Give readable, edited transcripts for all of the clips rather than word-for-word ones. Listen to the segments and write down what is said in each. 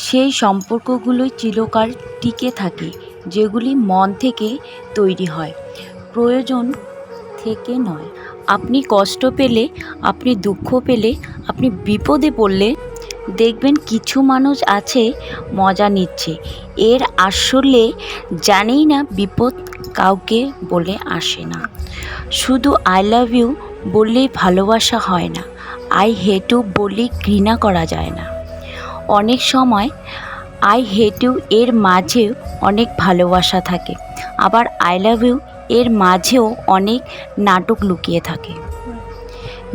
সেই সম্পর্কগুলোই চিরকাল টিকে থাকে, যেগুলি মন থেকে তৈরি হয়, প্রয়োজন থেকে নয়। আপনি কষ্ট পেলে, আপনি দুঃখ পেলে, আপনি বিপদে পড়লে দেখবেন কিছু মানুষ আছে মজা নিচ্ছে। এর আসলে জানেই না বিপদ কাউকে বলে আসে না। শুধু আই লাভ ইউ বললেই ভালোবাসা হয় না, আই হেট ইউ বললেই ঘৃণা করা যায় না। অনেক সময় আই হেট ইউ এর মাঝেও অনেক ভালোবাসা থাকে, আবার আই লাভ ইউ এর মাঝেও অনেক নাটক লুকিয়ে থাকে।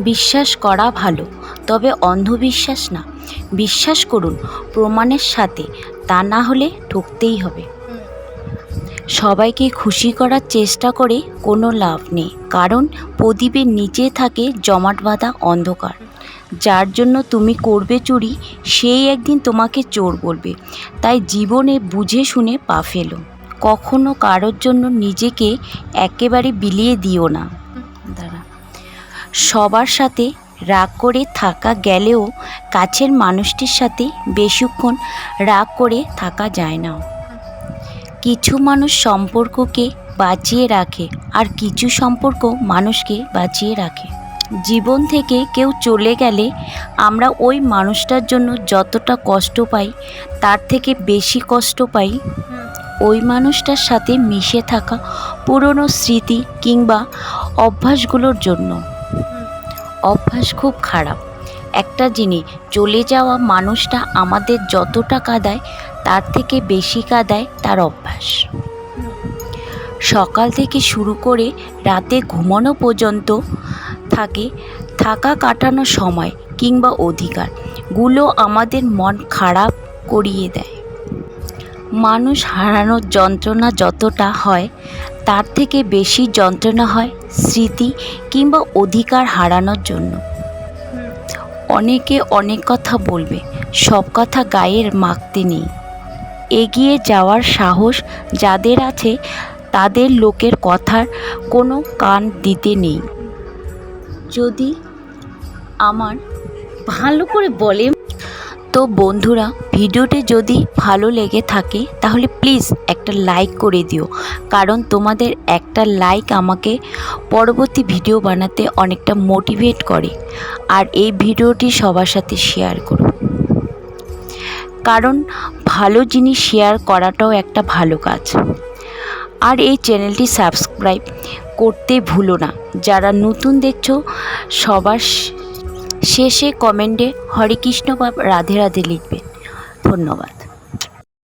বিশ্বাস করা ভালো, তবে অন্ধবিশ্বাস না। বিশ্বাস করুন প্রমাণের সাথে, তা না হলে ঠকতেই হবে। সবাইকে খুশি করার চেষ্টা করে কোনো লাভ নেই, কারণ প্রদীপের নিচে থাকে জমাট বাঁধা অন্ধকার। যার জন্য তুমি করবে চুরি, সেই একদিন তোমাকে চোর বলবে। তাই জীবনে বুঝে শুনে পা ফেলো। কখনো কারোর জন্য নিজেকে একেবারে বিলিয়ে দিও না। সবার সাথে রাগ করে থাকা গেলেও কাছের মানুষটির সাথে বেশিক্ষণ রাগ করে থাকা যায় না। কিছু মানুষ সম্পর্ককে বাঁচিয়ে রাখে, আর কিছু সম্পর্ক মানুষকে বাঁচিয়ে রাখে। জীবন থেকে কেউ চলে গেলে আমরা ওই মানুষটার জন্য যতটা কষ্ট পাই, তার থেকে বেশি কষ্ট পাই ওই মানুষটার সাথে মিশে থাকা পুরনো স্মৃতি কিংবা অভ্যাসগুলোর জন্য। অভ্যাস খুব খারাপ একটা জিনিস। চলে যাওয়া মানুষটা আমাদের যতটা কাঁদায়, তার থেকে বেশি কাঁদায় তার অভ্যাস। সকাল থেকে শুরু করে রাতে ঘুমানো পর্যন্ত থাকা কাটানো সময় কিংবা অধিকারগুলো আমাদের মন খারাপ করিয়ে দেয়। মানুষ হারানোর যন্ত্রণা যতটা হয়, তার থেকে বেশি যন্ত্রণা হয় স্মৃতি কিংবা অধিকার হারানোর জন্য। অনেকে অনেক কথা বলবে, সব কথা গায়ে মাখতে নেই। এগিয়ে যাওয়ার সাহস যাদের আছে, তাদের লোকের কথার কোনো কান দিতে নেই। যদি আমার ভালো করে বলে তো বন্ধুরা, ভিডিওটি যদি ভালো লেগে থাকে তাহলে প্লিজ একটা লাইক করে দিও, কারণ তোমাদের একটা লাইক আমাকে পরবর্তী ভিডিও বানাতে অনেকটা মোটিভেট করে। আর এই ভিডিওটি সবার সাথে শেয়ার করো, কারণ ভালো জিনিস শেয়ার করাটাও একটা ভালো কাজ। আর এই চ্যানেলটি সাবস্ক্রাইব করতে ভুলো না। যারা নতুন দেখছো, সবার শেষে কমেন্টে হরে কৃষ্ণ বা রাধে রাধে লিখবে। ধন্যবাদ।